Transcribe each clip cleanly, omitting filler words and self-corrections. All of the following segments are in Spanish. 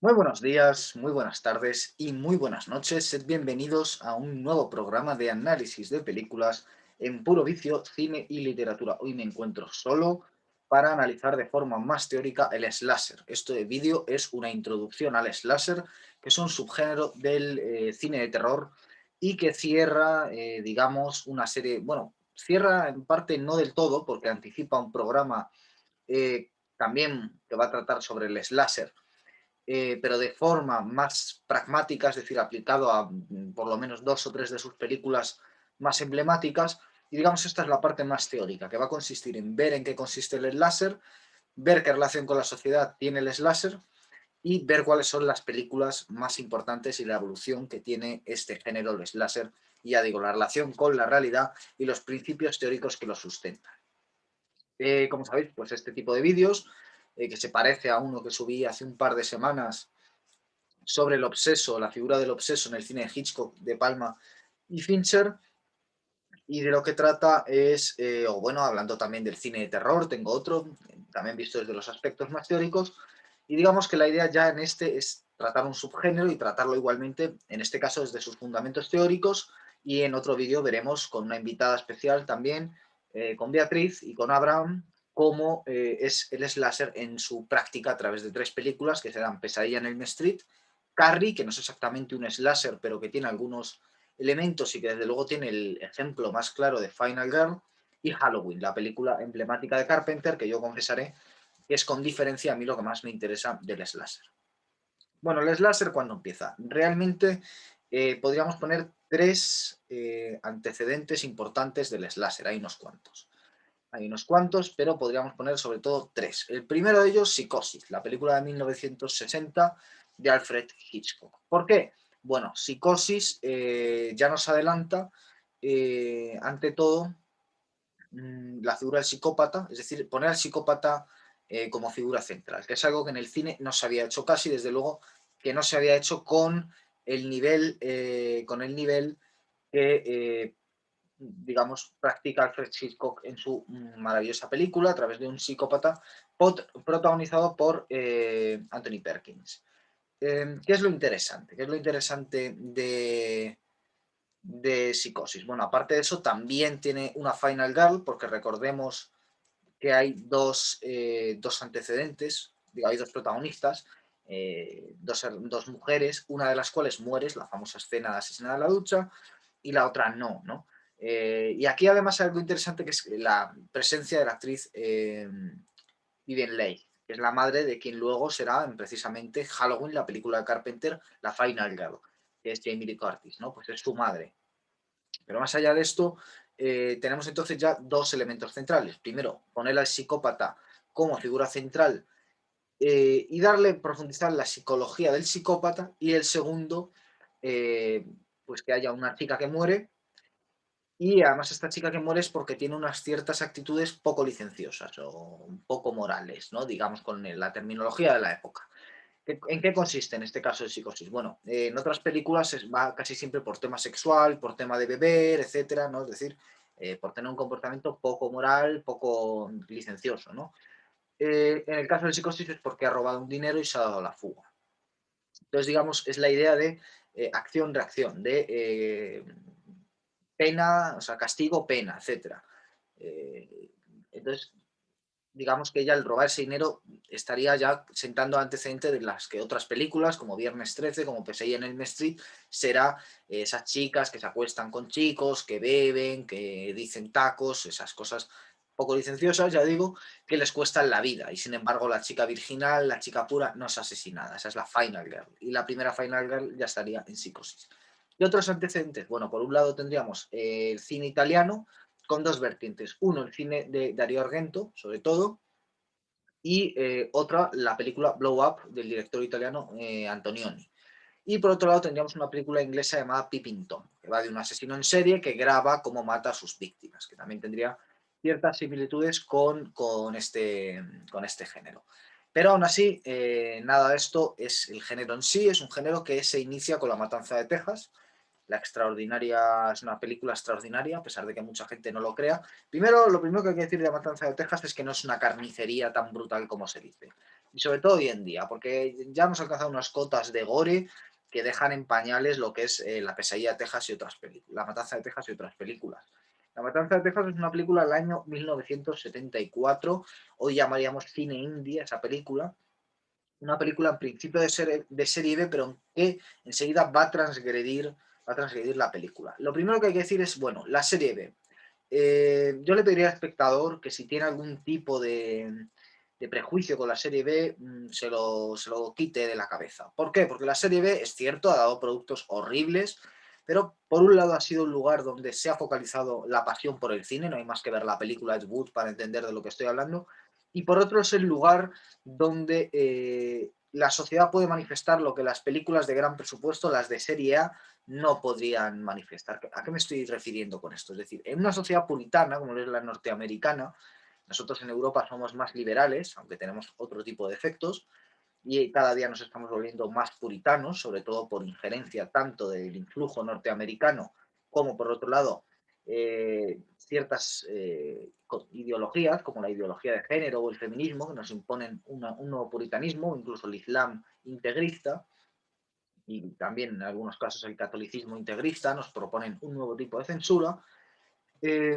Muy buenos días, muy buenas tardes y muy buenas noches. Sed bienvenidos a un nuevo programa de análisis de películas en Puro Vicio, Cine y Literatura. Hoy me encuentro solo para analizar de forma más teórica el slasher. Este vídeo es una introducción al slasher, que es un subgénero del cine de terror y que cierra, digamos, una serie, bueno, cierra en parte no del todo porque anticipa un programa también que va a tratar sobre el slasher, pero de forma más pragmática, es decir, aplicado a por lo menos dos o tres de sus películas más emblemáticas. Y digamos, esta es la parte más teórica, que va a consistir en ver en qué consiste el slasher, ver qué relación con la sociedad tiene el slasher y ver cuáles son las películas más importantes y la evolución que tiene este género, el slasher, y ya digo, la relación con la realidad y los principios teóricos que lo sustentan. Como sabéis, pues este tipo de vídeos, que se parece a uno que subí hace un par de semanas sobre el obseso, la figura del obseso en el cine de Hitchcock, De Palma y Fincher, y de lo que trata es, o bueno, hablando también del cine de terror, tengo otro, también visto desde los aspectos más teóricos, y digamos que la idea ya en este es tratar un subgénero y tratarlo igualmente, en este caso desde sus fundamentos teóricos, y en otro vídeo veremos con una invitada especial también, con Beatriz y con Abraham, cómo es el slasher en su práctica a través de tres películas que serán Pesadilla en Elm Street, Carrie, que no es exactamente un slasher, pero que tiene algunos elementos y que desde luego tiene el ejemplo más claro de Final Girl, y Halloween, la película emblemática de Carpenter, que yo confesaré que es con diferencia a mí lo que más me interesa del slasher. Bueno, el slasher cuando empieza. Realmente podríamos poner tres antecedentes importantes del slasher, hay unos cuantos. Hay unos cuantos, pero podríamos poner sobre todo tres. El primero de ellos, Psicosis, la película de 1960 de Alfred Hitchcock. ¿Por qué? Bueno, Psicosis ya nos adelanta, ante todo, la figura del psicópata, es decir, poner al psicópata como figura central, que es algo que en el cine no se había hecho casi, desde luego que no se había hecho con el nivel que digamos, practica Alfred Hitchcock en su maravillosa película a través de un psicópata protagonizado por Anthony Perkins. ¿Qué es lo interesante? ¿Qué es lo interesante de Psicosis? Bueno, aparte de eso, también tiene una Final Girl, porque recordemos que hay dos antecedentes, digo, hay dos protagonistas, dos mujeres, una de las cuales muere, es la famosa escena de asesinada en la ducha, y la otra no, ¿no? Y aquí además hay algo interesante que es la presencia de la actriz Vivien Leigh, que es la madre de quien luego será precisamente Halloween, la película de Carpenter, la Final Girl, que es Jamie Lee Curtis, ¿no? Pues es su madre. Pero más allá de esto, tenemos entonces ya dos elementos centrales. Primero, poner al psicópata como figura central y darle, profundizar la psicología del psicópata. Y el segundo, eh, pues que haya una chica que muere, y además esta chica que muere es porque tiene unas ciertas actitudes poco licenciosas o un poco morales, ¿no? Digamos con la terminología de la época. ¿En qué consiste en este caso de Psicosis? Bueno, en otras películas va casi siempre por tema sexual, por tema de beber, etcétera, ¿no? Es decir, por tener un comportamiento poco moral, poco licencioso, ¿no? En el caso de Psicosis es porque ha robado un dinero y se ha dado la fuga. Entonces, digamos, es la idea de acción-reacción, de pena, o sea, castigo, pena, etcétera. Eh, entonces, digamos que ella al robar ese dinero estaría ya sentando antecedente de las que otras películas, como Viernes 13, como Pesadilla en Elm Street, será esas chicas que se acuestan con chicos, que beben, que dicen tacos, esas cosas poco licenciosas, ya digo, que les cuestan la vida. Y sin embargo, la chica virginal, la chica pura, no es asesinada. Esa es la Final Girl. Y la primera Final Girl ya estaría en Psicosis. ¿Y otros antecedentes? Bueno, por un lado tendríamos el cine italiano, con dos vertientes. Uno, el cine de Dario Argento, sobre todo, y otra, la película Blow Up del director italiano Antonioni. Y por otro lado tendríamos una película inglesa llamada Peeping Tom, que va de un asesino en serie que graba cómo mata a sus víctimas, que también tendría ciertas similitudes con este género. Pero aún así, nada de esto es el género en sí, es un género que se inicia con La Matanza de Texas. La extraordinaria, es una película extraordinaria, a pesar de que mucha gente no lo crea. Primero, lo primero que hay que decir de La Matanza de Texas es que no es una carnicería tan brutal como se dice. y sobre todo hoy en día, porque ya hemos alcanzado unas cotas de gore que dejan en pañales lo que es La pesadilla de Texas y otras películas, La matanza de Texas y otras películas. La matanza de Texas es una película del año 1974, hoy llamaríamos cine indie esa película, una película en principio de serie B, pero que enseguida va a transgredir la película. Lo primero que hay que decir es, bueno, la serie B. Yo le pediría al espectador que si tiene algún tipo de prejuicio con la serie B, se lo quite de la cabeza. ¿Por qué? Porque la serie B, es cierto, ha dado productos horribles, pero por un lado ha sido un lugar donde se ha focalizado la pasión por el cine, no hay más que ver la película Ed Wood para entender de lo que estoy hablando, y por otro es el lugar donde la sociedad puede manifestar lo que las películas de gran presupuesto, las de serie A, no podrían manifestar. ¿A qué me estoy refiriendo con esto? Es decir, en una sociedad puritana, como es la norteamericana, nosotros en Europa somos más liberales, aunque tenemos otro tipo de efectos, y cada día nos estamos volviendo más puritanos, sobre todo por injerencia tanto del influjo norteamericano como, por otro lado, ciertas ideologías, como la ideología de género o el feminismo, que nos imponen un nuevo puritanismo, incluso el Islam integrista, y también en algunos casos el catolicismo integrista, nos proponen un nuevo tipo de censura. Eh,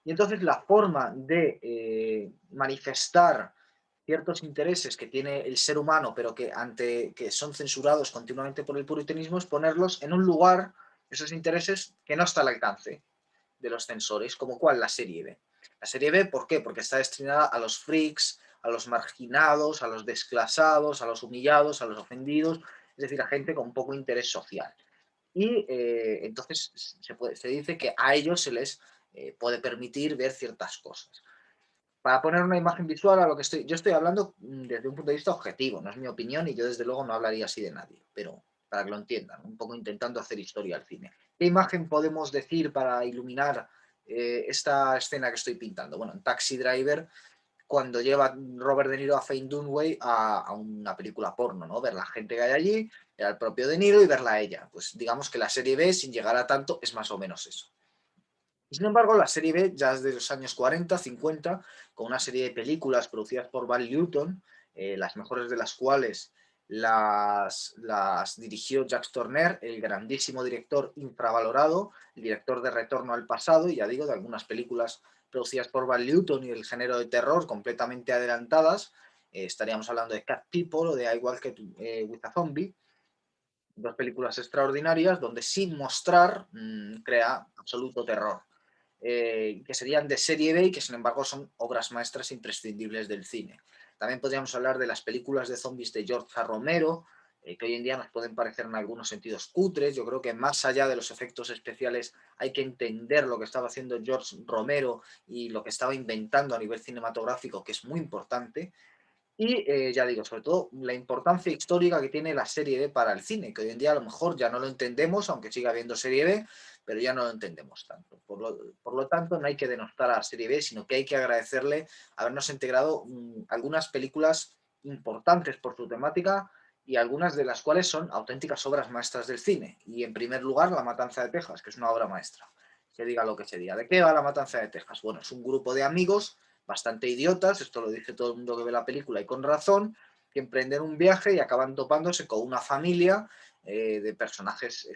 y entonces la forma de manifestar ciertos intereses que tiene el ser humano, pero que son censurados continuamente por el puritanismo, es ponerlos en un lugar, esos intereses, que no está al alcance de los censores, como cuál, la serie B. La serie B, ¿por qué? Porque está destinada a los freaks, a los marginados, a los desclasados, a los humillados, a los ofendidos, es decir, a gente con poco interés social. Y entonces se dice que a ellos se les puede permitir ver ciertas cosas. Para poner una imagen visual a lo que yo estoy hablando desde un punto de vista objetivo, no es mi opinión y yo desde luego no hablaría así de nadie, pero para que lo entiendan, un poco intentando hacer historia al cine. ¿Qué imagen podemos decir para iluminar esta escena que estoy pintando? Bueno, en Taxi Driver, cuando lleva Robert De Niro a Faye Dunaway a una película porno, ¿no? Ver la gente que hay allí, ver al propio De Niro y verla a ella. Pues digamos que la serie B, sin llegar a tanto, es más o menos eso. Sin embargo, la serie B ya es de los años 40, 50, con una serie de películas producidas por Val Newton, las mejores de las cuales las dirigió Jacques Tourneur, el grandísimo director infravalorado, el director de Retorno al Pasado, y ya digo, de algunas películas producidas por Val Newton y el género de terror completamente adelantadas. Estaríamos hablando de Cat People o de I Walk with a Zombie, dos películas extraordinarias donde sin mostrar crea absoluto terror. Que serían de serie B y que sin embargo son obras maestras imprescindibles del cine. También podríamos hablar de las películas de zombies de George A. Romero, que hoy en día nos pueden parecer en algunos sentidos cutres. Yo creo que más allá de los efectos especiales hay que entender lo que estaba haciendo George Romero y lo que estaba inventando a nivel cinematográfico, que es muy importante. Y ya digo, sobre todo la importancia histórica que tiene la serie B para el cine, que hoy en día a lo mejor ya no lo entendemos, aunque siga habiendo serie B, pero ya no lo entendemos tanto. Por lo tanto, no hay que denostar a la serie B, sino que hay que agradecerle habernos integrado algunas películas importantes por su temática y algunas de las cuales son auténticas obras maestras del cine. Y en primer lugar, La Matanza de Texas, que es una obra maestra. Se diga lo que se diga. ¿De qué va La Matanza de Texas? Bueno, es un grupo de amigos bastante idiotas, esto lo dice todo el mundo que ve la película y con razón, que emprenden un viaje y acaban topándose con una familia de personajes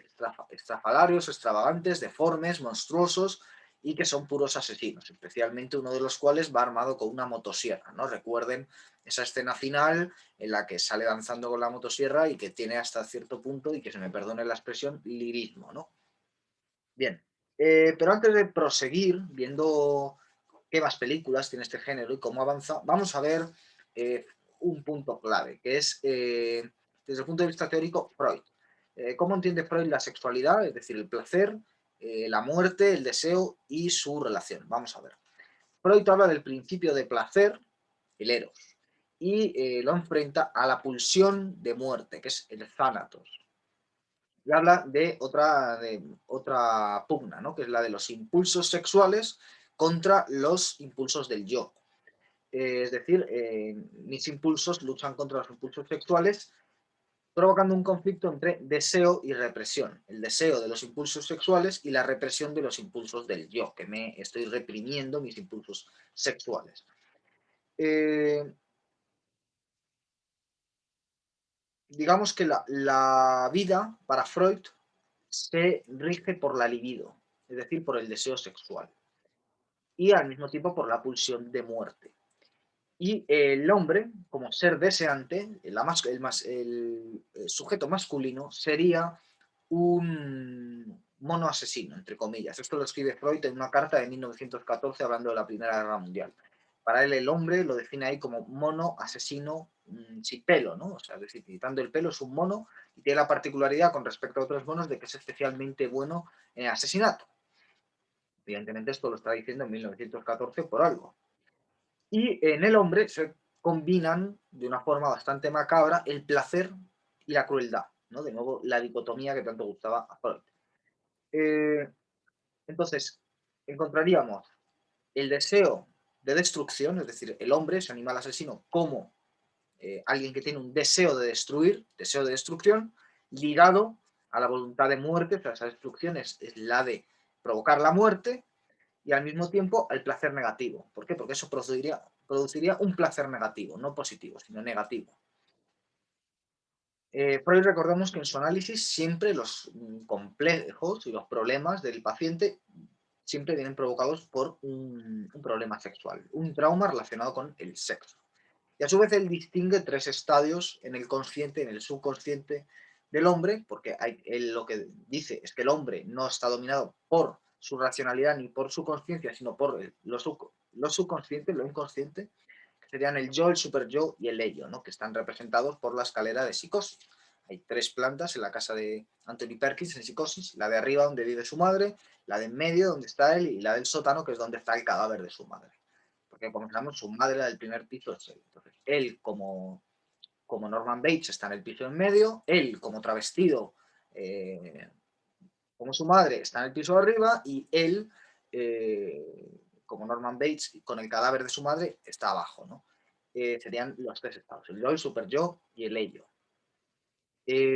estrafalarios, extravagantes, deformes, monstruosos y que son puros asesinos, especialmente uno de los cuales va armado con una motosierra, ¿no? Recuerden esa escena final en la que sale danzando con la motosierra y que tiene hasta cierto punto, y que se me perdone la expresión, lirismo, ¿no? Bien, pero antes de proseguir viendo qué más películas tiene este género y cómo avanza, vamos a ver eh, un punto clave, que es, desde el punto de vista teórico, Freud. ¿Cómo entiende Freud la sexualidad? Es decir, el placer, la muerte, el deseo y su relación. Vamos a ver. Freud habla del principio de placer, el eros, y lo enfrenta a la pulsión de muerte, que es el thanatos. Y habla de otra pugna, ¿no? Que es la de los impulsos sexuales contra los impulsos del yo. Es decir, mis impulsos luchan contra los impulsos sexuales, provocando un conflicto entre deseo y represión. El deseo de los impulsos sexuales y la represión de los impulsos del yo, que me estoy reprimiendo mis impulsos sexuales. Eh, digamos que la vida para Freud se rige por la libido, es decir, por el deseo sexual, y al mismo tiempo por la pulsión de muerte. Y el hombre, como ser deseante, el sujeto masculino, sería un mono asesino, entre comillas. Esto lo escribe Freud en una carta de 1914 hablando de la Primera Guerra Mundial. Para él el hombre lo define ahí como mono asesino sin pelo, ¿no? O sea, es decir, quitando el pelo es un mono y tiene la particularidad con respecto a otros monos de que es especialmente bueno en asesinato. Evidentemente esto lo está diciendo en 1914 por algo. Y en el hombre se combinan de una forma bastante macabra el placer y la crueldad, ¿no? De nuevo, la dicotomía que tanto gustaba a Freud. Eh, entonces, encontraríamos el deseo de destrucción, es decir, el hombre, ese animal asesino, como alguien que tiene un deseo de destruir, deseo de destrucción, ligado a la voluntad de muerte, o sea, esa destrucción es la de provocar la muerte, y al mismo tiempo el placer negativo. ¿Por qué? Porque eso produciría un placer negativo, no positivo, sino negativo. Freud, recordemos que en su análisis siempre los complejos y los problemas del paciente siempre vienen provocados por un problema sexual, un trauma relacionado con el sexo. Y a su vez él distingue tres estadios en el consciente, en el subconsciente del hombre, porque él lo que dice es que el hombre no está dominado por su racionalidad ni por su conciencia, sino por lo subconsciente, lo inconsciente, que serían el yo, el super yo y el ello, ¿no? Que están representados por la escalera de psicosis. Hay tres plantas en la casa de Anthony Perkins en Psicosis, la de arriba donde vive su madre, la de en medio donde está él y la del sótano que es donde está el cadáver de su madre. Porque como sabemos, su madre del primer piso es él. Entonces, él como Norman Bates está en el piso en medio, él como travestido eh, como su madre está en el piso de arriba y él, como Norman Bates, con el cadáver de su madre, está abajo, ¿no? Serían los tres estados, el yo, el super yo y el ello. Y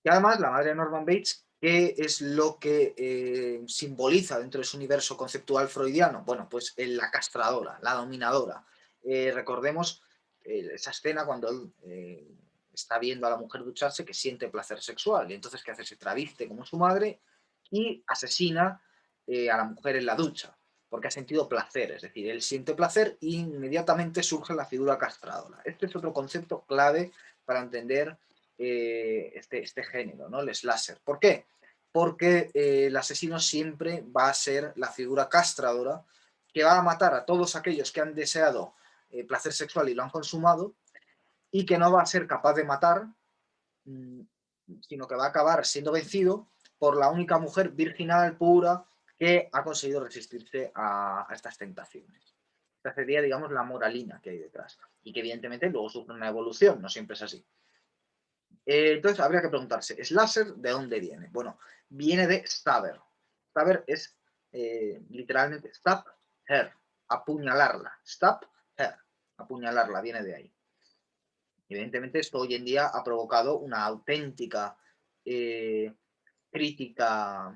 además, la madre de Norman Bates, ¿qué es lo que simboliza dentro de su universo conceptual freudiano? Bueno, pues la castradora, la dominadora. Recordemos esa escena cuando él está viendo a la mujer ducharse que siente placer sexual y entonces ¿qué hace? Se traviste como su madre y asesina a la mujer en la ducha porque ha sentido placer, es decir, él siente placer e inmediatamente surge la figura castradora. Este es otro concepto clave para entender este género, ¿no? El slasher. ¿Por qué? Porque el asesino siempre va a ser la figura castradora que va a matar a todos aquellos que han deseado placer sexual y lo han consumado y que no va a ser capaz de matar, mmm, sino que va a acabar siendo vencido por la única mujer virginal, pura, que ha conseguido resistirse a estas tentaciones. Esta sería, digamos, la moralina que hay detrás y que evidentemente luego sufre una evolución, no siempre es así. Entonces habría que preguntarse, ¿slasher de dónde viene? Bueno, viene de stabber. Stabber es literalmente stab her, apuñalarla. Stab her, apuñalarla, viene de ahí. Evidentemente esto hoy en día ha provocado una auténtica eh, crítica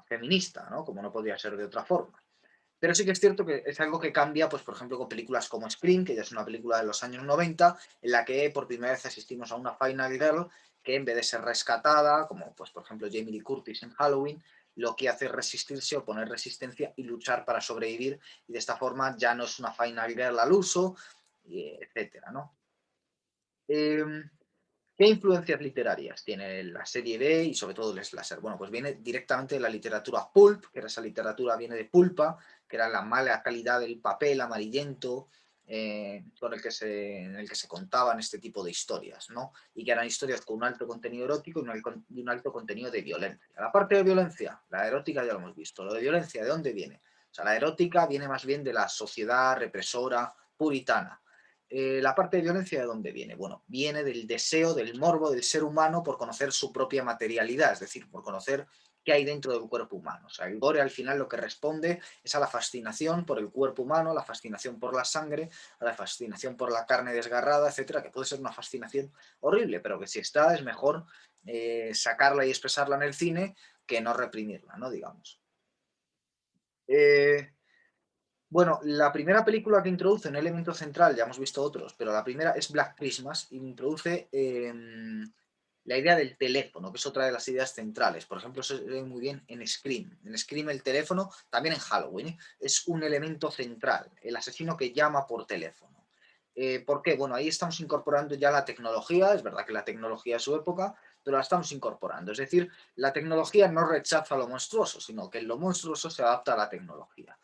feminista, ¿no? Como no podría ser de otra forma. Pero sí que es cierto que es algo que cambia, pues, por ejemplo, con películas como Scream, que ya es una película de los años 90, en la que por primera vez asistimos a una Final Girl que en vez de ser rescatada, como pues, por ejemplo Jamie Lee Curtis en Halloween, lo que hace es resistirse o poner resistencia y luchar para sobrevivir, y de esta forma ya no es una Final Girl al uso, etcétera, ¿no? Eh, ¿Qué influencias literarias tiene la serie B y sobre todo el slasher? Bueno, pues viene directamente de la literatura pulp, que era esa literatura viene de pulpa, que era la mala calidad del papel amarillento en el que se contaban este tipo de historias, ¿no? Y que eran historias con un alto contenido erótico y un alto contenido de violencia. La parte de violencia, la erótica ya lo hemos visto. Lo de violencia, ¿de dónde viene? O sea, la erótica viene más bien de la sociedad represora puritana. La parte de violencia, ¿de dónde viene? Bueno, viene del deseo, del morbo del ser humano por conocer su propia materialidad, es decir, por conocer qué hay dentro del cuerpo humano. O sea, el gore al final lo que responde es a la fascinación por el cuerpo humano, la fascinación por la sangre, a la fascinación por la carne desgarrada, etcétera, que puede ser una fascinación horrible, pero que si está es mejor sacarla y expresarla en el cine que no reprimirla, ¿no? Digamos. Eh, Bueno, la primera película que introduce un elemento central, ya hemos visto otros, pero la primera es Black Christmas, y introduce la idea del teléfono, que es otra de las ideas centrales. Por ejemplo, se ve muy bien en Scream. En Scream el teléfono, también en Halloween, ¿eh? Es un elemento central, el asesino que llama por teléfono. ¿Por qué? Bueno, ahí estamos incorporando ya la tecnología, es verdad que la tecnología es su época, pero la estamos incorporando. Es decir, la tecnología no rechaza lo monstruoso, sino que lo monstruoso se adapta a la tecnología.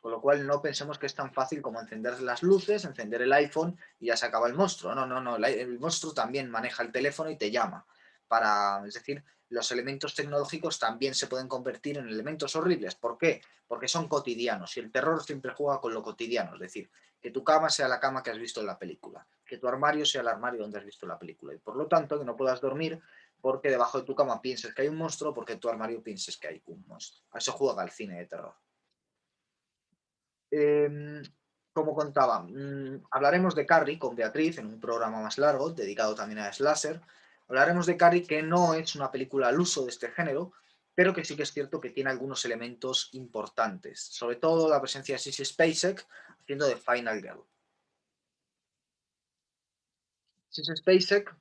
Con lo cual no pensemos que es tan fácil como encender las luces, encender el iPhone y ya se acaba el monstruo. No, no, no. El monstruo también maneja el teléfono y te llama. Es decir, los elementos tecnológicos también se pueden convertir en elementos horribles. ¿Por qué? Porque son cotidianos y el terror siempre juega con lo cotidiano. Es decir, que tu cama sea la cama que has visto en la película, que tu armario sea el armario donde has visto la película. Y por lo tanto, que no puedas dormir porque debajo de tu cama pienses que hay un monstruo, porque en tu armario pienses que hay un monstruo. A eso juega el cine de terror. Eh, Como contaba, hablaremos de Carrie con Beatriz en un programa más largo, dedicado también a Slasher. Hablaremos de Carrie, que no es una película al uso de este género, pero que sí que es cierto que tiene algunos elementos importantes, sobre todo la presencia de Sissy Spacek haciendo de Final Girl. Sissy Spacek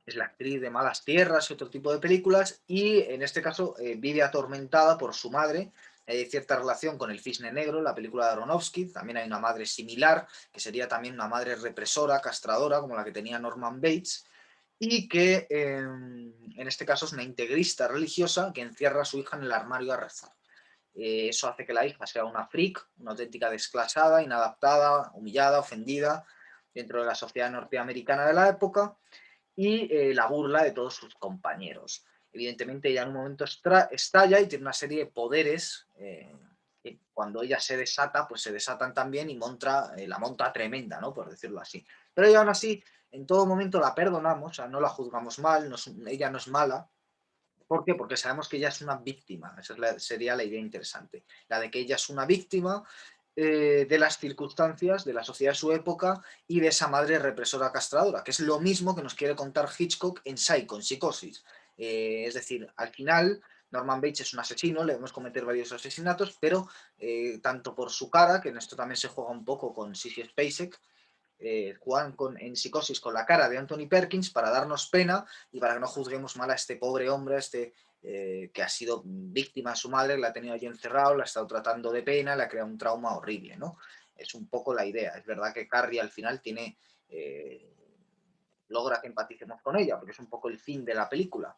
es la actriz de Malas Tierras y otro tipo de películas, y en este caso vive atormentada por su madre. Hay cierta relación con El Cisne Negro, la película de Aronofsky. También hay una madre similar, que sería también una madre represora, castradora, como la que tenía Norman Bates, y que en este caso es una integrista religiosa que encierra a su hija en el armario a rezar. Eso hace que la hija sea una freak, una auténtica desclasada, inadaptada, humillada, ofendida dentro de la sociedad norteamericana de la época, y la burla de todos sus compañeros. Evidentemente ella en un momento estalla y tiene una serie de poderes que cuando ella se desata, pues se desatan también y la monta tremenda, ¿no? Por decirlo así. Pero ella aún así, en todo momento la perdonamos, o sea, no la juzgamos mal, ella no es mala. ¿Por qué? Porque sabemos que ella es una víctima. Esa sería la idea interesante. La de que ella es una víctima de las circunstancias, de la sociedad de su época y de esa madre represora castradora, que es lo mismo que nos quiere contar Hitchcock en Psycho, en Psicosis. Es decir, al final Norman Bates es un asesino, le debemos cometer varios asesinatos, pero tanto por su cara, que en esto también se juega un poco con Sissy Spacek, juegan en Psicosis con la cara de Anthony Perkins para darnos pena y para que no juzguemos mal a este pobre hombre, que ha sido víctima de su madre, la ha tenido allí encerrado, la ha estado tratando de pena, le ha creado un trauma horrible, ¿no? Es un poco la idea. Es verdad que Carrie al final eh, logra que empaticemos con ella, porque es un poco el fin de la película.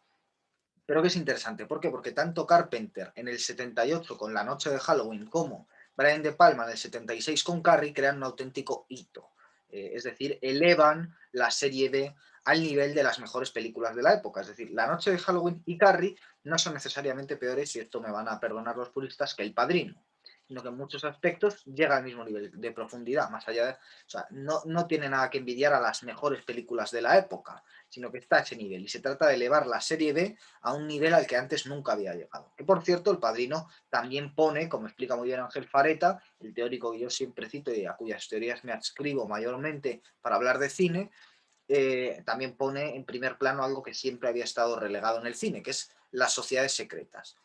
Pero que es interesante, ¿por qué? Porque tanto Carpenter en el 78 con La Noche de Halloween como Brian De Palma en el 76 con Carrie crean un auténtico hito. Es decir, elevan la serie B al nivel de las mejores películas de la época. Es decir, La Noche de Halloween y Carrie no son necesariamente peores, y esto me van a perdonar los puristas, que El Padrino, sino que en muchos aspectos llega al mismo nivel de profundidad, más allá de, o sea, no tiene nada que envidiar a las mejores películas de la época, sino que está a ese nivel, y se trata de elevar la serie B a un nivel al que antes nunca había llegado. Que por cierto, El Padrino también pone, como explica muy bien Ángel Fareta, el teórico que yo siempre cito y a cuyas teorías me adscribo mayormente para hablar de cine, también pone en primer plano algo que siempre había estado relegado en el cine, que es las sociedades secretas.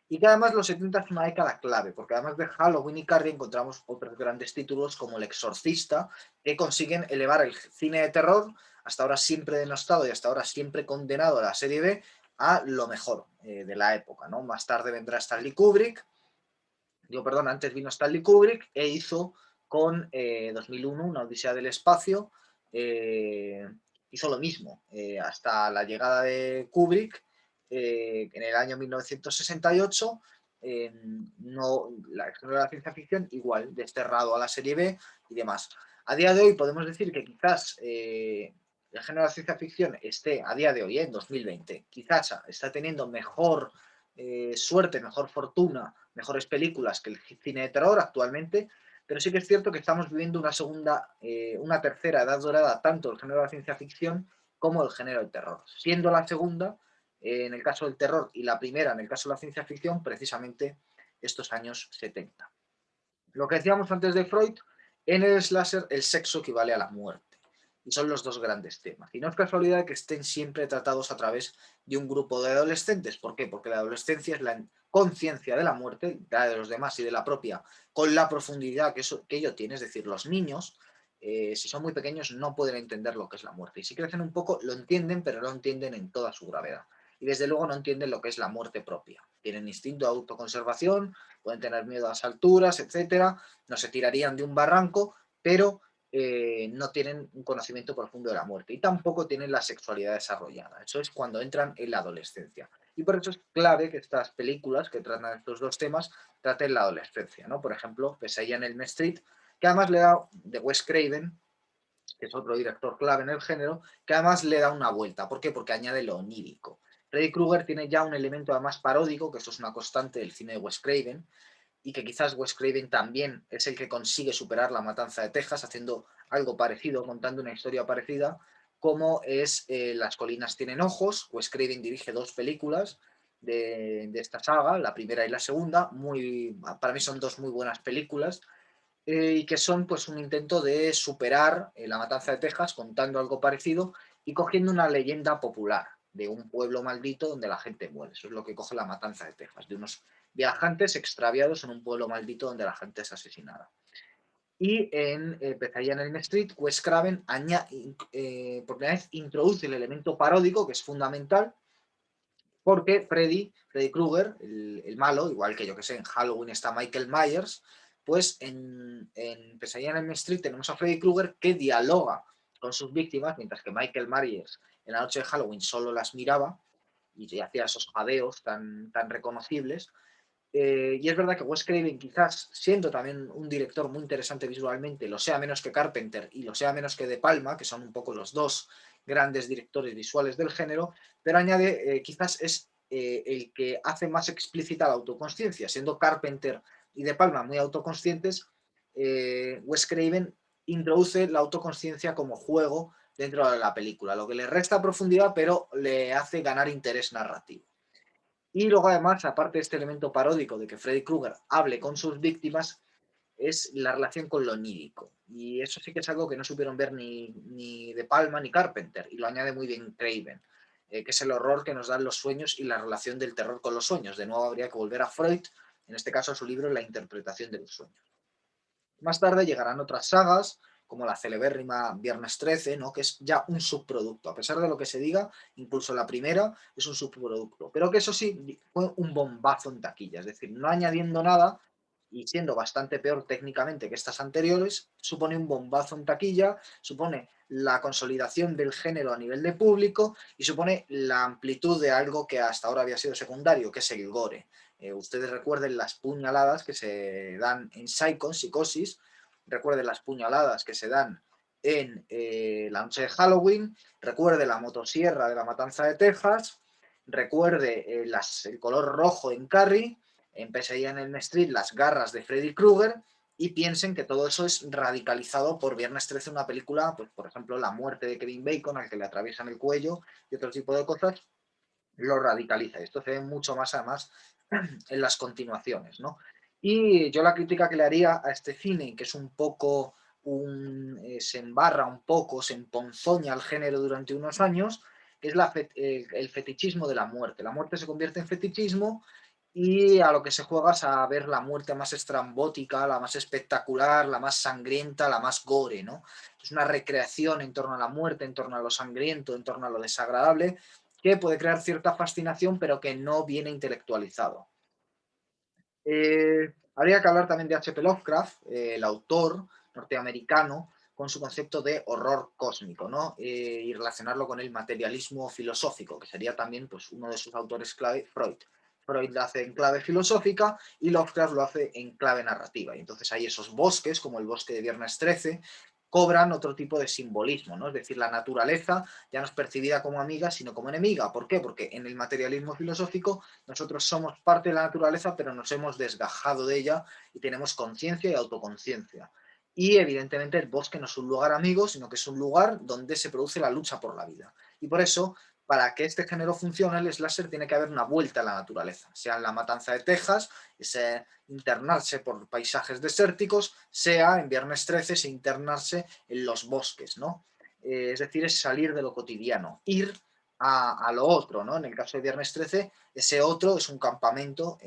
Y que además los 70 es una década clave, porque además de Halloween y Carrie encontramos otros grandes títulos como El Exorcista, que consiguen elevar el cine de terror, hasta ahora siempre denostado y hasta ahora siempre condenado a la serie B, a lo mejor de la época, ¿no? Más tarde vendrá Stanley Kubrick, antes vino Stanley Kubrick e hizo con 2001, Una Odisea del Espacio, eh, hizo lo mismo, hasta la llegada de Kubrick en el año 1968. No, el género de la ciencia ficción igual, desterrado a la serie B y demás. A día de hoy podemos decir que quizás el género de la ciencia ficción esté, a día de hoy, en 2020, quizás está teniendo mejor suerte, mejor fortuna, mejores películas que el cine de terror actualmente, pero sí que es cierto que estamos viviendo una tercera edad dorada, tanto el género de la ciencia ficción como el género del terror, siendo la segunda, en el caso del terror, y la primera, en el caso de la ciencia ficción, precisamente estos años 70. Lo que decíamos antes de Freud, en el slasher el sexo equivale a la muerte. Y son los dos grandes temas. Y no es casualidad que estén siempre tratados a través de un grupo de adolescentes. ¿Por qué? Porque la adolescencia es la conciencia de la muerte, de los demás y de la propia, con la profundidad que ello tiene. Es decir, los niños, si son muy pequeños, no pueden entender lo que es la muerte. Y si crecen un poco, lo entienden, pero no entienden en toda su gravedad. Y desde luego no entienden lo que es la muerte propia. Tienen instinto de autoconservación, pueden tener miedo a las alturas, etcétera, no se tirarían de un barranco, pero no tienen un conocimiento profundo de la muerte y tampoco tienen la sexualidad desarrollada. Eso es cuando entran en la adolescencia. Y por eso es clave que estas películas que tratan estos dos temas traten la adolescencia, ¿no? Por ejemplo, Pesadilla en Elm Street, que además le da, de Wes Craven, que es otro director clave en el género, que además le da una vuelta. ¿Por qué? Porque añade lo onírico. Freddy Krueger tiene ya un elemento además paródico, que esto es una constante del cine de Wes Craven, y que quizás Wes Craven también es el que consigue superar La Matanza de Texas haciendo algo parecido, contando una historia parecida, como es Las colinas tienen ojos. Wes Craven dirige dos películas de esta saga, la primera y la segunda, para mí son dos muy buenas películas, y que son pues un intento de superar La Matanza de Texas contando algo parecido y cogiendo una leyenda popular de un pueblo maldito donde la gente muere. Eso es lo que coge La Matanza de Texas, de unos viajantes extraviados en un pueblo maldito donde la gente es asesinada. Y en Pesadilla en Elm Street, Wes Craven por primera vez introduce el elemento paródico, que es fundamental, porque Freddy Krueger, el malo, igual que yo que sé, en Halloween está Michael Myers, pues en Pesadilla en Elm Street tenemos a Freddy Krueger que dialoga con sus víctimas, mientras que Michael Myers en la noche de Halloween solo las miraba y hacía esos jadeos tan reconocibles. Y es verdad que Wes Craven, quizás siendo también un director muy interesante visualmente, lo sea menos que Carpenter y lo sea menos que De Palma, que son un poco los dos grandes directores visuales del género, pero añade, quizás es el que hace más explícita la autoconsciencia. Siendo Carpenter y De Palma muy autoconscientes, Wes Craven introduce la autoconsciencia como juego dentro de la película, lo que le resta profundidad, pero le hace ganar interés narrativo. Y luego además, aparte de este elemento paródico de que Freddy Krueger hable con sus víctimas, es la relación con lo onírico. Y eso sí que es algo que no supieron ver ni De Palma ni Carpenter, y lo añade muy bien Craven, que es el horror que nos dan los sueños y la relación del terror con los sueños. De nuevo habría que volver a Freud, en este caso a su libro La interpretación de los sueños. Más tarde llegarán otras sagas, como la celebérrima Viernes 13, ¿no? Que es ya un subproducto. A pesar de lo que se diga, incluso la primera es un subproducto. Pero que eso sí, fue un bombazo en taquilla. Es decir, no añadiendo nada y siendo bastante peor técnicamente que estas anteriores, supone un bombazo en taquilla, supone la consolidación del género a nivel de público y supone la amplitud de algo que hasta ahora había sido secundario, que es el gore. Ustedes recuerden las puñaladas que se dan en Psycho, Psicosis, recuerden las puñaladas que se dan en la noche de Halloween, recuerde la motosierra de la matanza de Texas, recuerde el color rojo en Carrie, en Pesadilla en Elm Street, las garras de Freddy Krueger, y piensen que todo eso es radicalizado por Viernes 13, una película, pues por ejemplo, la muerte de Kevin Bacon, al que le atraviesan el cuello y otro tipo de cosas, lo radicaliza. Esto se ve mucho más además en las continuaciones, ¿no? Y yo la crítica que le haría a este cine, que es un poco, se embarra un poco, se emponzoña al género durante unos años, es el fetichismo de la muerte. La muerte se convierte en fetichismo y a lo que se juega es a ver la muerte más estrambótica, la más espectacular, la más sangrienta, la más gore, ¿no? Es una recreación en torno a la muerte, en torno a lo sangriento, en torno a lo desagradable, que puede crear cierta fascinación, pero que no viene intelectualizado. Habría que hablar también de H.P. Lovecraft, el autor norteamericano, con su concepto de horror cósmico, ¿no? Y relacionarlo con el materialismo filosófico, que sería también pues, uno de sus autores clave, Freud. Freud lo hace en clave filosófica y Lovecraft lo hace en clave narrativa. Y entonces hay esos bosques, como el bosque de Viernes 13, cobran otro tipo de simbolismo, ¿no? Es decir, la naturaleza ya no es percibida como amiga, sino como enemiga. ¿Por qué? Porque en el materialismo filosófico nosotros somos parte de la naturaleza, pero nos hemos desgajado de ella y tenemos conciencia y autoconciencia. Y evidentemente el bosque no es un lugar amigo, sino que es un lugar donde se produce la lucha por la vida. Y por eso, para que este género funcione, el slasher tiene que haber una vuelta a la naturaleza, sea en La Matanza de Texas, ese internarse por paisajes desérticos, sea en Viernes 13, ese internarse en los bosques, ¿no? es decir, es salir de lo cotidiano, ir a lo otro, ¿no? En el caso de Viernes 13, ese otro es un campamento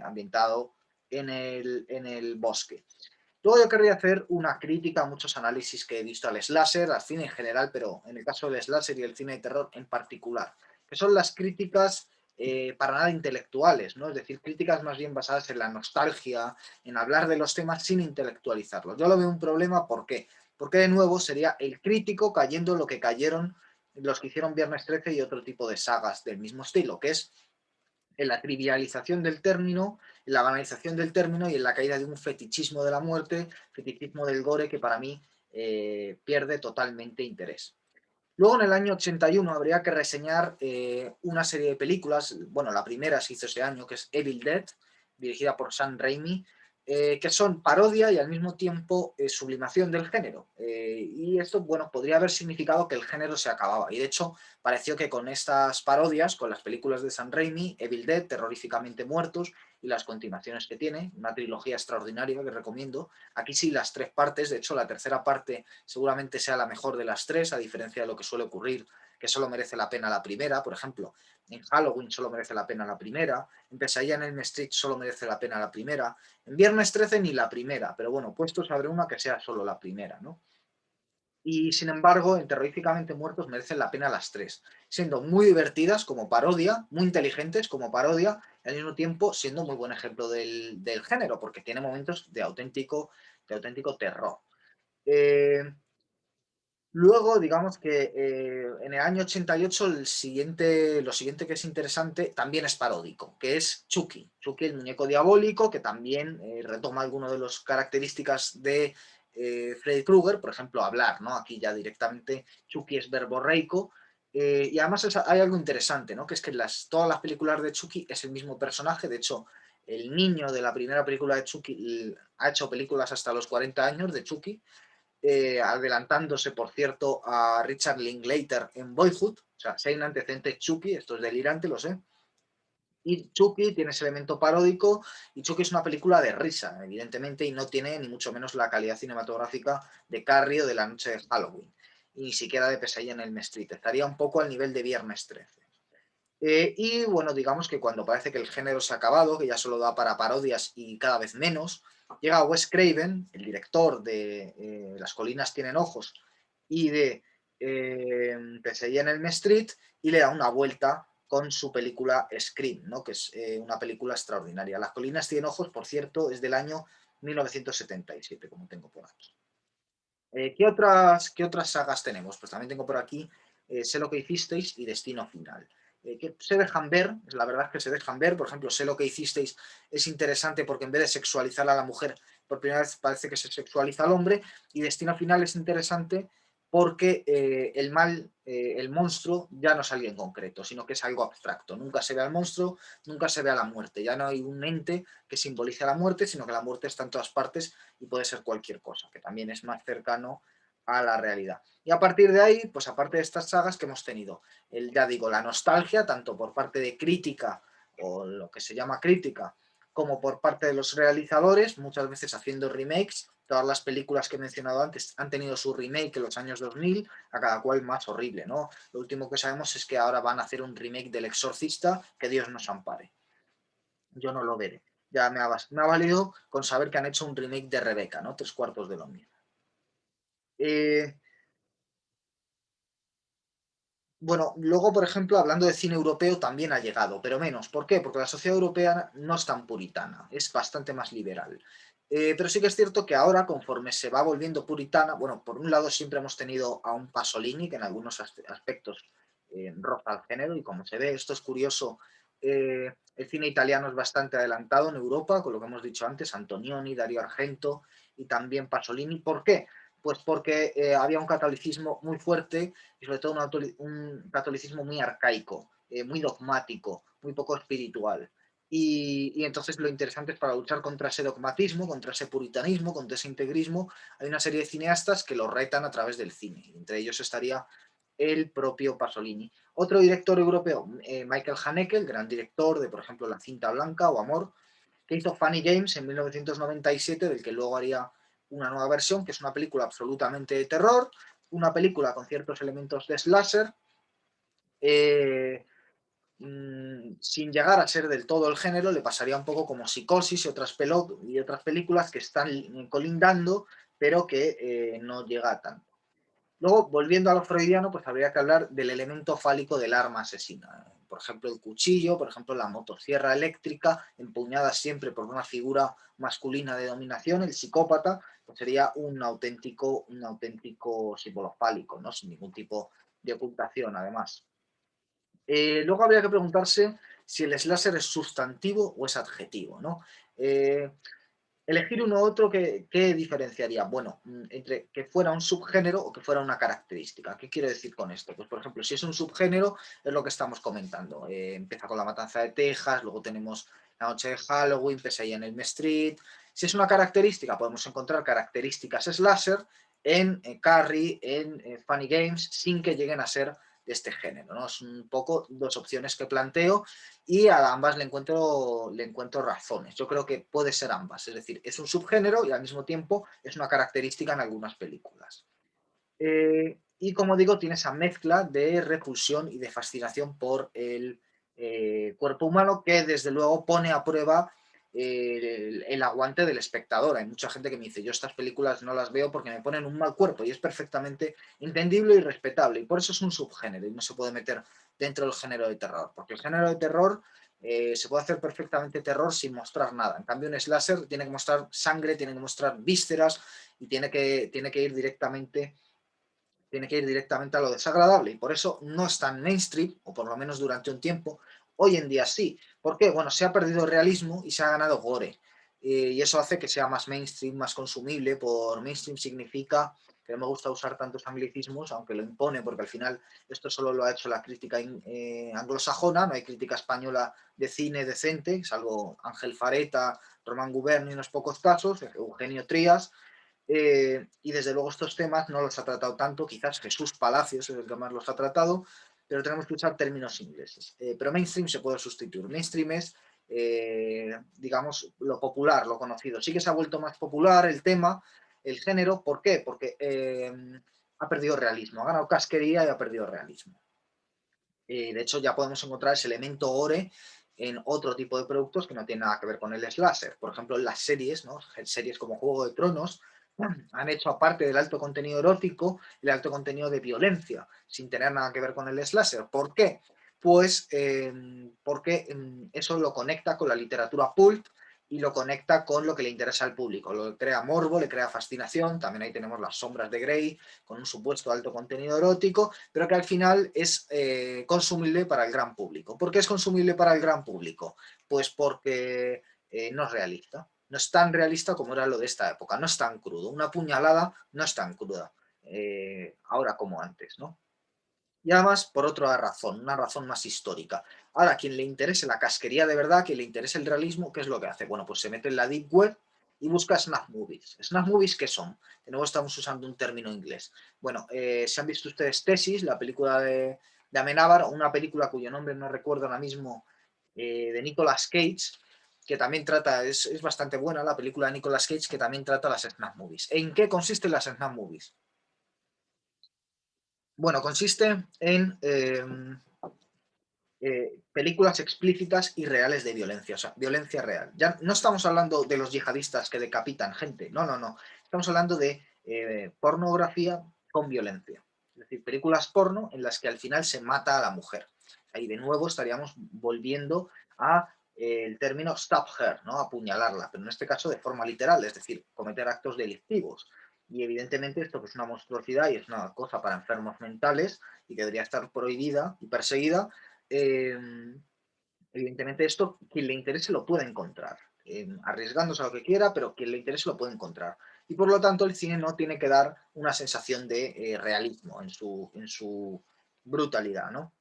ambientado en el bosque. Luego yo querría hacer una crítica a muchos análisis que he visto al slasher, al cine en general, pero en el caso del slasher y el cine de terror en particular, que son las críticas para nada intelectuales, ¿no? Es decir, críticas más bien basadas en la nostalgia, en hablar de los temas sin intelectualizarlos. Yo lo veo un problema, ¿por qué? Porque de nuevo sería el crítico cayendo en lo que cayeron los que hicieron Viernes 13 y otro tipo de sagas del mismo estilo, que es en la trivialización del término, en la banalización del término y en la caída de un fetichismo de la muerte, fetichismo del gore que para mí pierde totalmente interés. Luego en el año 81 habría que reseñar una serie de películas, bueno, la primera se hizo ese año, que es Evil Dead, dirigida por Sam Raimi, que son parodia y al mismo tiempo sublimación del género. Y esto, bueno, podría haber significado que el género se acababa. Y de hecho, pareció que con estas parodias, con las películas de Sam Raimi, Evil Dead, Terroríficamente Muertos y las continuaciones que tiene, una trilogía extraordinaria que recomiendo. Aquí sí, las tres partes, de hecho, la tercera parte seguramente sea la mejor de las tres, a diferencia de lo que suele ocurrir, que solo merece la pena la primera. Por ejemplo, en Halloween solo merece la pena la primera, en Pesadilla en Elm Street solo merece la pena la primera, en Viernes 13 ni la primera, pero bueno, puesto sobre una que sea solo la primera, ¿no? Y sin embargo, en Terroríficamente Muertos merecen la pena las tres, siendo muy divertidas como parodia, muy inteligentes como parodia, y al mismo tiempo siendo muy buen ejemplo del género, porque tiene momentos de auténtico terror. Eh, Luego, digamos que en el año 88 lo siguiente que es interesante también es paródico, que es Chucky. Chucky, el muñeco diabólico, que también retoma algunas de las características de Freddy Krueger, por ejemplo, hablar, ¿no? Aquí ya directamente Chucky es verborreico. Y además hay algo interesante, ¿no? Que es que todas las películas de Chucky es el mismo personaje. De hecho, el niño de la primera película de Chucky ha hecho películas hasta los 40 años de Chucky, adelantándose, por cierto, a Richard Linklater en Boyhood. O sea, si hay un antecedente Chucky, esto es delirante, lo sé. Y Chucky tiene ese elemento paródico, y Chucky es una película de risa, evidentemente, y no tiene ni mucho menos la calidad cinematográfica de Carrie o de La Noche de Halloween, y ni siquiera de Pesadilla en Elm Street. Estaría un poco al nivel de Viernes 13. Y bueno, digamos que cuando parece que el género se ha acabado, que ya solo da para parodias y cada vez menos, llega Wes Craven, el director de Las colinas tienen ojos y de Pesadilla en Elm Street, y le da una vuelta con su película Scream, ¿no? Que es una película extraordinaria. Las colinas tienen ojos, por cierto, es del año 1977, como tengo por aquí. ¿Qué otras sagas tenemos? Pues también tengo por aquí Sé lo que hicisteis y Destino Final. Que se dejan ver, la verdad es que se dejan ver. Por ejemplo, Sé lo que hicisteis es interesante porque en vez de sexualizar a la mujer, por primera vez parece que se sexualiza al hombre, y Destino Final es interesante porque el mal, el monstruo, ya no es alguien concreto, sino que es algo abstracto. Nunca se ve al monstruo, nunca se ve a la muerte. Ya no hay un ente que simbolice la muerte, sino que la muerte está en todas partes y puede ser cualquier cosa, que también es más cercano a la realidad. Y a partir de ahí, pues aparte de estas sagas que hemos tenido, ya digo, la nostalgia, tanto por parte de crítica o lo que se llama crítica, como por parte de los realizadores, muchas veces haciendo remakes. Todas las películas que he mencionado antes han tenido su remake en los años 2000, a cada cual más horrible, ¿no? Lo último que sabemos es que ahora van a hacer un remake del Exorcista, que Dios nos ampare. Yo no lo veré. Ya me ha valido con saber que han hecho un remake de Rebeca, ¿no? Tres cuartos de lo mismo. Eh, bueno, luego, por ejemplo, hablando de cine europeo, también ha llegado, pero menos. ¿Por qué? Porque la sociedad europea no es tan puritana, es bastante más liberal. Pero sí que es cierto que ahora, conforme se va volviendo puritana, bueno, por un lado siempre hemos tenido a un Pasolini, que en algunos aspectos roza al género, y como se ve, esto es curioso, el cine italiano es bastante adelantado en Europa, con lo que hemos dicho antes, Antonioni, Dario Argento y también Pasolini. ¿Por qué? Pues porque había un catolicismo muy fuerte y sobre todo un catolicismo muy arcaico, muy dogmático, muy poco espiritual. Y entonces lo interesante es, para luchar contra ese dogmatismo, contra ese puritanismo, contra ese integrismo, hay una serie de cineastas que lo retan a través del cine. Entre ellos estaría el propio Pasolini. Otro director europeo, Michael Haneke, el gran director de, por ejemplo, La cinta blanca o Amor, que hizo Funny Games en 1997, del que luego haría una nueva versión, que es una película absolutamente de terror, una película con ciertos elementos de slasher, eh, sin llegar a ser del todo el género, le pasaría un poco como Psicosis y otras películas que están colindando, pero que no llega a tanto. Luego, volviendo a lo freudiano, pues habría que hablar del elemento fálico del arma asesina. Por ejemplo, el cuchillo, por ejemplo, la motosierra eléctrica, empuñada siempre por una figura masculina de dominación, el psicópata, pues sería un auténtico símbolo fálico, ¿no? Sin ningún tipo de ocultación, además. Luego habría que preguntarse si el slasher es sustantivo o es adjetivo, ¿no? Eh, Elegir uno u otro, ¿qué diferenciaría? Bueno, entre que fuera un subgénero o que fuera una característica. ¿Qué quiero decir con esto? Pues, por ejemplo, si es un subgénero, es lo que estamos comentando. Empieza con La Matanza de Texas, luego tenemos La Noche de Halloween, Pesadilla en Elm Street. Si es una característica, podemos encontrar características slasher en Carrie, en Funny Games, sin que lleguen a ser de este género, ¿no? Es un poco dos opciones que planteo y a ambas le encuentro razones. Yo creo que puede ser ambas, es decir, es un subgénero y al mismo tiempo es una característica en algunas películas. Y como digo, tiene esa mezcla de repulsión y de fascinación por el cuerpo humano que desde luego pone a prueba el aguante del espectador. Hay mucha gente que me dice, yo estas películas no las veo porque me ponen un mal cuerpo y es perfectamente entendible y respetable. Y por eso es un subgénero y no se puede meter dentro del género de terror. Porque el género de terror se puede hacer perfectamente terror sin mostrar nada. En cambio, un slasher tiene que mostrar sangre, tiene que mostrar vísceras y tiene que ir directamente a lo desagradable y por eso no es tan mainstream, o por lo menos durante un tiempo. Hoy en día sí. ¿Por qué? Bueno, se ha perdido realismo y se ha ganado gore. Y eso hace que sea más mainstream, más consumible. Por mainstream significa que no me gusta usar tantos anglicismos, aunque lo impone, porque al final esto solo lo ha hecho la crítica anglosajona, no hay crítica española de cine decente, salvo Ángel Fareta, Román Guberni en unos pocos casos, Eugenio Trías, y desde luego estos temas no los ha tratado tanto, quizás Jesús Palacios es el que más los ha tratado, pero tenemos que usar términos ingleses. Pero mainstream se puede sustituir. Mainstream es, digamos, lo popular, lo conocido. Sí que se ha vuelto más popular el tema, el género. ¿Por qué? Porque ha perdido realismo, ha ganado casquería y ha perdido realismo. De hecho, ya podemos encontrar ese elemento gore en otro tipo de productos que no tienen nada que ver con el slasher. Por ejemplo, en las series, ¿no? Series como Juego de Tronos, han hecho, aparte del alto contenido erótico, el alto contenido de violencia, sin tener nada que ver con el slasher. ¿Por qué? Pues porque eso lo conecta con la literatura pulp y lo conecta con lo que le interesa al público. Lo crea morbo, le crea fascinación. También ahí tenemos Las Sombras de Grey, con un supuesto alto contenido erótico, pero que al final es consumible para el gran público. ¿Por qué es consumible para el gran público? Pues porque no es realista. No es tan realista como era lo de esta época, no es tan crudo. Una puñalada no es tan cruda ahora como antes, ¿no? Y además, por otra razón, una razón más histórica. Ahora, a quien le interese la casquería de verdad, a quien le interese el realismo, ¿qué es lo que hace? Bueno, pues se mete en la Deep Web y busca Snap Movies. ¿Snap Movies qué son? De nuevo estamos usando un término inglés. Bueno, si han visto ustedes Tesis, la película de Amenábar, una película cuyo nombre no recuerdo ahora mismo, de Nicolas Cage, que también trata, es bastante buena la película de Nicolas Cage, que también trata las Snap Movies. ¿En qué consisten las Snap Movies? Bueno, consiste en películas explícitas y reales de violencia, o sea, violencia real. Ya no estamos hablando de los yihadistas que decapitan gente, no, no, no. Estamos hablando de pornografía con violencia. Es decir, películas porno en las que al final se mata a la mujer. Ahí de nuevo estaríamos volviendo a el término stab her, ¿no? Apuñalarla, pero en este caso de forma literal, es decir, cometer actos delictivos. Y evidentemente esto es una monstruosidad y es una cosa para enfermos mentales y que debería estar prohibida y perseguida. eh, Evidentemente esto, quien le interese lo puede encontrar, arriesgándose a lo que quiera, pero quien le interese lo puede encontrar. Y por lo tanto el cine no tiene que dar una sensación de realismo en su brutalidad, ¿no?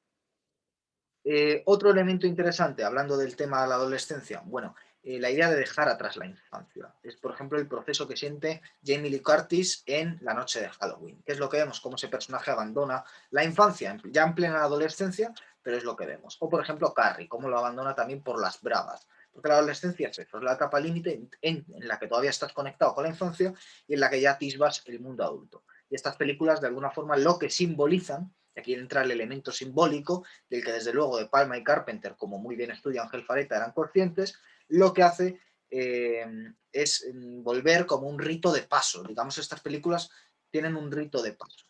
Otro elemento interesante, hablando del tema de la adolescencia, bueno, la idea de dejar atrás la infancia. Es, por ejemplo, el proceso que siente Jamie Lee Curtis en La Noche de Halloween, que es lo que vemos, cómo ese personaje abandona la infancia, ya en plena adolescencia, pero es lo que vemos. O, por ejemplo, Carrie, cómo lo abandona también por las bravas. Porque la adolescencia es eso, es la etapa límite en la que todavía estás conectado con la infancia y en la que ya atisbas el mundo adulto. Y estas películas, de alguna forma, lo que simbolizan, y aquí entra el elemento simbólico, del que desde luego De Palma y Carpenter, como muy bien estudia Ángel Fareta, eran conscientes, lo que hace es volver como un rito de paso. Digamos, estas películas tienen un rito de paso.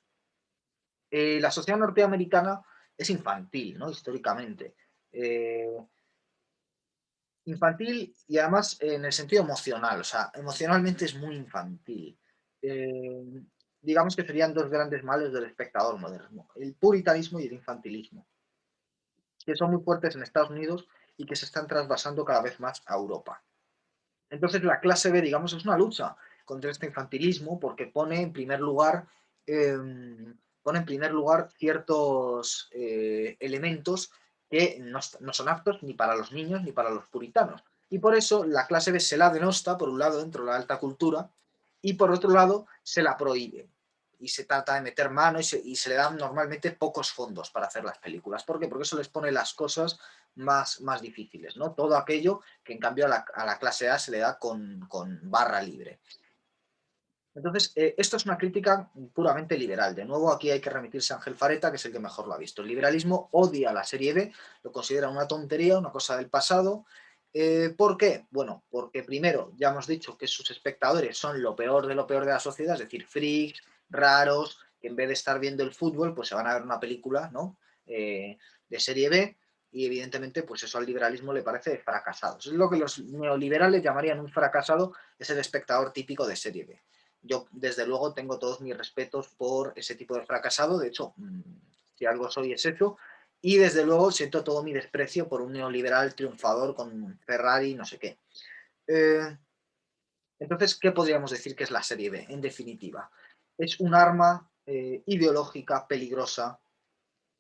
La sociedad norteamericana es infantil, ¿no? Históricamente. Eh, Infantil y además en el sentido emocional, o sea, emocionalmente es muy infantil. Eh, digamos que serían dos grandes males del espectador moderno, el puritanismo y el infantilismo, que son muy fuertes en Estados Unidos y que se están trasvasando cada vez más a Europa. Entonces la clase B, digamos, es una lucha contra este infantilismo porque eh, pone en primer lugar ciertos elementos que no son aptos ni para los niños ni para los puritanos. Y por eso la clase B se la denosta, por un lado, dentro de la alta cultura, y por otro lado, se la prohíbe. Y se trata de meter mano y se le dan normalmente pocos fondos para hacer las películas. ¿Por qué? Porque eso les pone las cosas más difíciles, ¿no? Todo aquello que en cambio a la clase A se le da con barra libre. Entonces, esto es una crítica puramente liberal. De nuevo, aquí hay que remitirse a Ángel Fareta, que es el que mejor lo ha visto. El liberalismo odia la serie B, lo considera una tontería, una cosa del pasado. ¿Por qué? Bueno, porque primero ya hemos dicho que sus espectadores son lo peor de la sociedad, es decir, freaks, raros, que en vez de estar viendo el fútbol, pues se van a ver una película, ¿no? De serie B, y evidentemente, pues eso al liberalismo le parece fracasado. Eso es lo que los neoliberales llamarían un fracasado, es el espectador típico de serie B. Yo, desde luego, tengo todos mis respetos por ese tipo de fracasado. De hecho, si algo soy es eso. Y desde luego siento todo mi desprecio por un neoliberal triunfador con Ferrari, no sé qué. Eh, entonces, ¿qué podríamos decir que es la serie B? En definitiva, es un arma ideológica peligrosa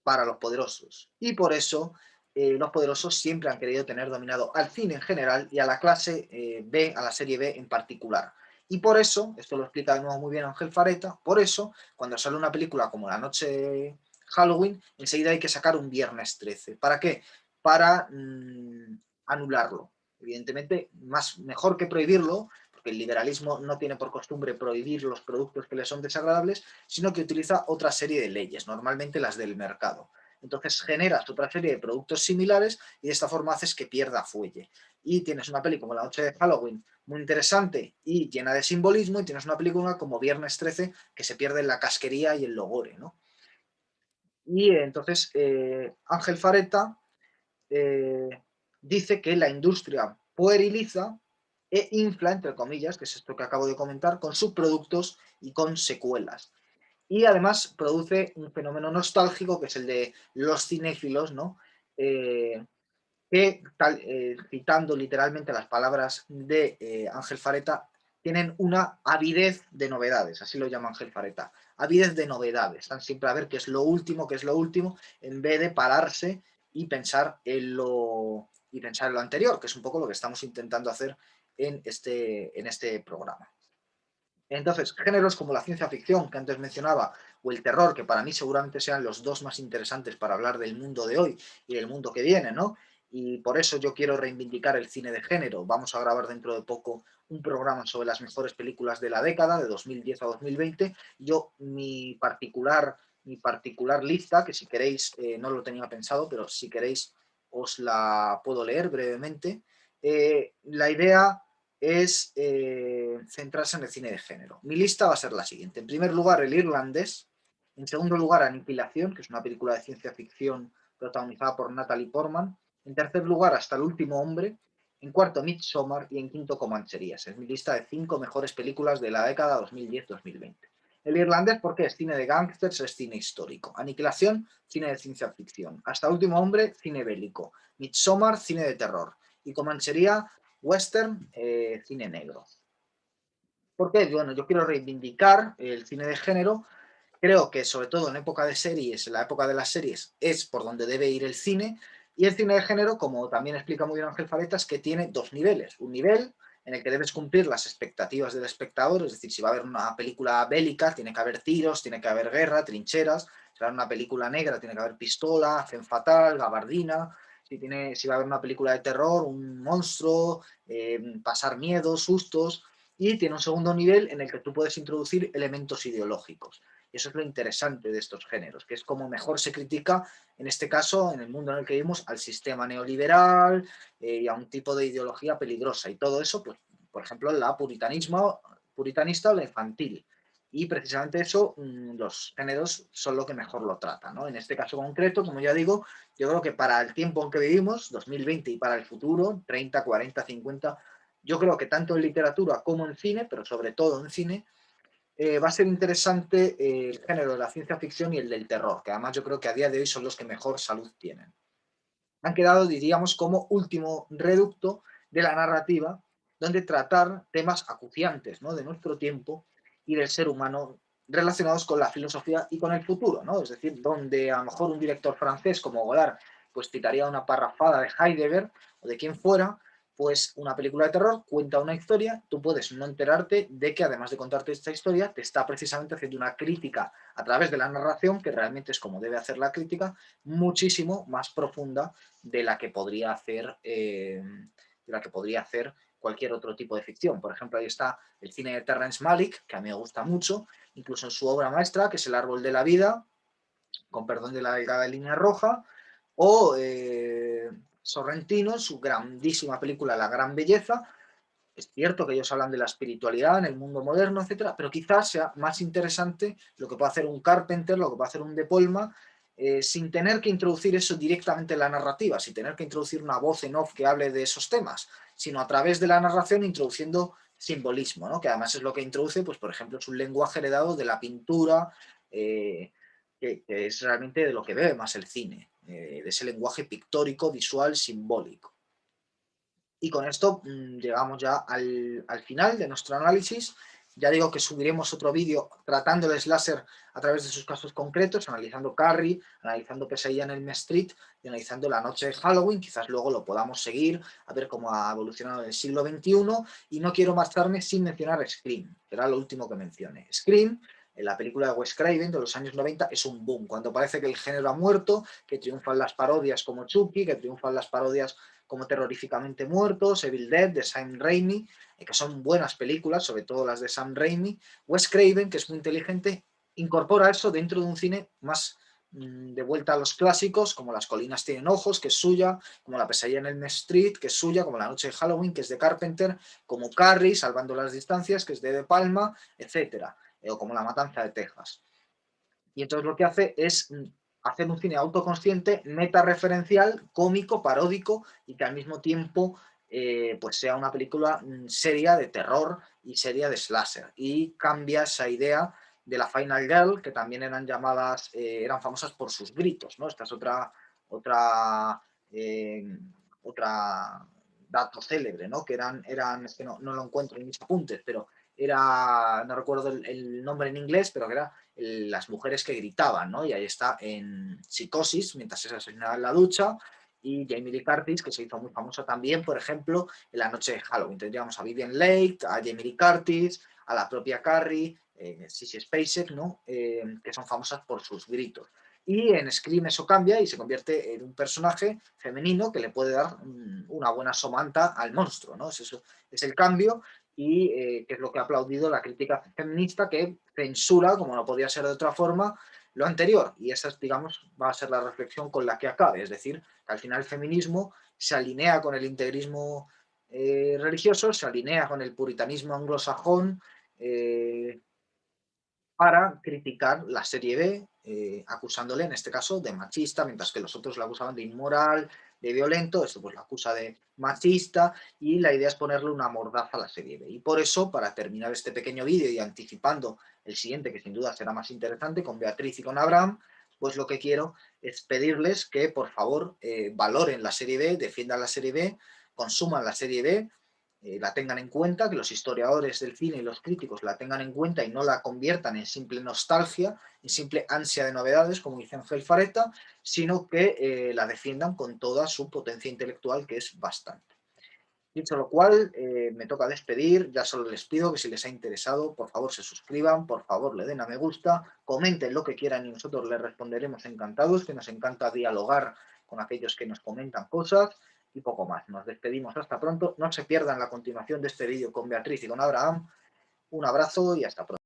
para los poderosos. Y por eso los poderosos siempre han querido tener dominado al cine en general y a la clase B, a la serie B en particular. Y por eso, esto lo explica de nuevo muy bien Ángel Fareta, por eso, cuando sale una película como La Noche de Halloween, enseguida hay que sacar un Viernes 13. ¿Para qué? Para anularlo. Evidentemente, mejor que prohibirlo, porque el liberalismo no tiene por costumbre prohibir los productos que le son desagradables, sino que utiliza otra serie de leyes, normalmente las del mercado. Entonces generas otra serie de productos similares y de esta forma haces que pierda fuelle. Y tienes una película como La Noche de Halloween muy interesante y llena de simbolismo, y tienes una película como Viernes 13 que se pierde en la casquería y el logore, ¿no? Y entonces Ángel Fareta eh, dice que la industria pueriliza e infla, entre comillas, que es esto que acabo de comentar, con subproductos y con secuelas. Y además produce un fenómeno nostálgico que es el de los cinéfilos, ¿no? Que, citando literalmente las palabras de Ángel Fareta, tienen una avidez de novedades, así lo llama Ángel Fareta, avidez de novedades, están siempre a ver qué es lo último, en vez de pararse y pensar en lo anterior, que es un poco lo que estamos intentando hacer en este programa. Entonces, géneros como la ciencia ficción, que antes mencionaba, o el terror, que para mí seguramente sean los dos más interesantes para hablar del mundo de hoy y del mundo que viene, ¿no? Y por eso yo quiero reivindicar el cine de género. Vamos a grabar dentro de poco un programa sobre las mejores películas de la década, de 2010 a 2020. Yo, mi particular lista, que si queréis, no lo tenía pensado, pero si queréis os la puedo leer brevemente. La idea es centrarse en el cine de género. Mi lista va a ser la siguiente. En primer lugar, El Irlandés. En segundo lugar, Aniquilación, que es una película de ciencia ficción protagonizada por Natalie Portman. En tercer lugar, Hasta el último hombre. En cuarto, Midsommar. Y en quinto, Comancherías. Es mi lista de 5 mejores películas de la década 2010-2020. El Irlandés, porque es cine de gángsters, es cine histórico. Aniquilación, cine de ciencia ficción. Hasta el último hombre, cine bélico. Midsommar, cine de terror. Y Comanchería, western, cine negro. ¿Por qué? Bueno, yo quiero reivindicar el cine de género. Creo que sobre todo en época de series, en la época de las series, es por donde debe ir el cine. Y el cine de género, como también explica muy bien Ángel Faretas, que tiene dos niveles. Un nivel en el que debes cumplir las expectativas del espectador, es decir, si va a haber una película bélica, tiene que haber tiros, tiene que haber guerra, trincheras. Si va a haber una película negra, tiene que haber pistola, femme fatal, gabardina. Si va a haber una película de terror, un monstruo, pasar miedo, sustos. Y tiene un segundo nivel en el que tú puedes introducir elementos ideológicos. Y eso es lo interesante de estos géneros, que es como mejor se critica, en este caso, en el mundo en el que vivimos, al sistema neoliberal y a un tipo de ideología peligrosa. Y todo eso, pues, por ejemplo, la puritanista o la infantil. Y precisamente eso, los géneros son lo que mejor lo tratan, ¿no? En este caso concreto, como ya digo, yo creo que para el tiempo en que vivimos, 2020, y para el futuro, 30, 40, 50, yo creo que tanto en literatura como en cine, pero sobre todo en cine, va a ser interesante el género de la ciencia ficción y el del terror, que además yo creo que a día de hoy son los que mejor salud tienen. Han quedado, diríamos, como último reducto de la narrativa, donde tratar temas acuciantes, ¿no?, de nuestro tiempo y del ser humano relacionados con la filosofía y con el futuro, ¿no? Es decir, donde a lo mejor un director francés como Godard pues citaría una parrafada de Heidegger o de quien fuera, pues una película de terror cuenta una historia, tú puedes no enterarte de que además de contarte esta historia, te está precisamente haciendo una crítica a través de la narración, que realmente es como debe hacer la crítica, muchísimo más profunda de la que podría hacer, cualquier otro tipo de ficción. Por ejemplo, ahí está el cine de Terrence Malick, que a mí me gusta mucho, incluso en su obra maestra, que es El árbol de la vida, con perdón de la delgada línea roja, o Sorrentino, en su grandísima película La gran belleza. Es cierto que ellos hablan de la espiritualidad en el mundo moderno, etcétera, pero quizás sea más interesante lo que puede hacer un Carpenter, lo que puede hacer un De Palma, sin tener que introducir eso directamente en la narrativa, sin tener que introducir una voz en off que hable de esos temas, sino a través de la narración introduciendo simbolismo, ¿no? Que además es lo que introduce, pues por ejemplo, es un lenguaje heredado de la pintura, eh, que es realmente de lo que bebe más el cine, de ese lenguaje pictórico, visual, simbólico. Y con esto llegamos ya al final de nuestro análisis. Ya digo que subiremos otro vídeo tratando el slasher a través de sus casos concretos, analizando Carrie, analizando Pesadilla en Elm Street y analizando La noche de Halloween. Quizás luego lo podamos seguir, a ver cómo ha evolucionado en el siglo XXI. Y no quiero marcharme sin mencionar Scream, que era lo último que mencioné. Scream, en la película de Wes Craven de los años 90, es un boom. Cuando parece que el género ha muerto, que triunfan las parodias como Chucky, que triunfan las parodias como Terroríficamente Muertos, Evil Dead, de Sam Raimi, que son buenas películas, sobre todo las de Sam Raimi. Wes Craven, que es muy inteligente, incorpora eso dentro de un cine más de vuelta a los clásicos, como Las colinas tienen ojos, que es suya, como La pesadilla en Elm Street, que es suya, como La noche de Halloween, que es de Carpenter, como Carrie, Salvando las distancias, que es de Palma, etcétera, o como La matanza de Texas. Y entonces lo que hace es hacer un cine autoconsciente, meta-referencial, cómico, paródico y que al mismo tiempo pues sea una película seria de terror y seria de slasher. Y cambia esa idea de la Final Girl, que también eran llamadas, eran famosas por sus gritos, ¿no? Esta es otra, eh, otra dato célebre, ¿no? Que eran es que no lo encuentro en mis apuntes, pero no recuerdo el nombre en inglés, pero que era las mujeres que gritaban, ¿no? Y ahí está en Psicosis, mientras se asesinaba en la ducha, y Jamie Lee Curtis, que se hizo muy famosa también, por ejemplo, en La noche de Halloween. Tendríamos a Vivian Leigh, a Jamie Lee Curtis, a la propia Carrie, Sissy Spacek, ¿no? Que son famosas por sus gritos. Y en Scream eso cambia y se convierte en un personaje femenino que le puede dar una buena somanta al monstruo, ¿no? Es el cambio y que es lo que ha aplaudido la crítica feminista, que censura, como no podía ser de otra forma, lo anterior. Y esa, digamos, va a ser la reflexión con la que acabe. Es decir, que al final el feminismo se alinea con el integrismo religioso, se alinea con el puritanismo anglosajón, para criticar la serie B, acusándole en este caso de machista, mientras que los otros la acusaban de inmoral, de violento, esto pues la acusa de machista y la idea es ponerle una mordaza a la serie B. Y por eso, para terminar este pequeño vídeo y anticipando el siguiente, que sin duda será más interesante, con Beatriz y con Abraham, pues lo que quiero es pedirles que por favor valoren la serie B, defiendan la serie B, consuman la serie B, la tengan en cuenta, que los historiadores del cine y los críticos la tengan en cuenta y no la conviertan en simple nostalgia, en simple ansia de novedades, como dice Ángel Fareta, sino que la defiendan con toda su potencia intelectual, que es bastante. Dicho lo cual, me toca despedir, ya solo les pido que si les ha interesado, por favor se suscriban, por favor le den a me gusta, comenten lo que quieran y nosotros les responderemos encantados, que nos encanta dialogar con aquellos que nos comentan cosas, y poco más. Nos despedimos hasta pronto. No se pierdan la continuación de este vídeo con Beatriz y con Abraham. Un abrazo y hasta pronto.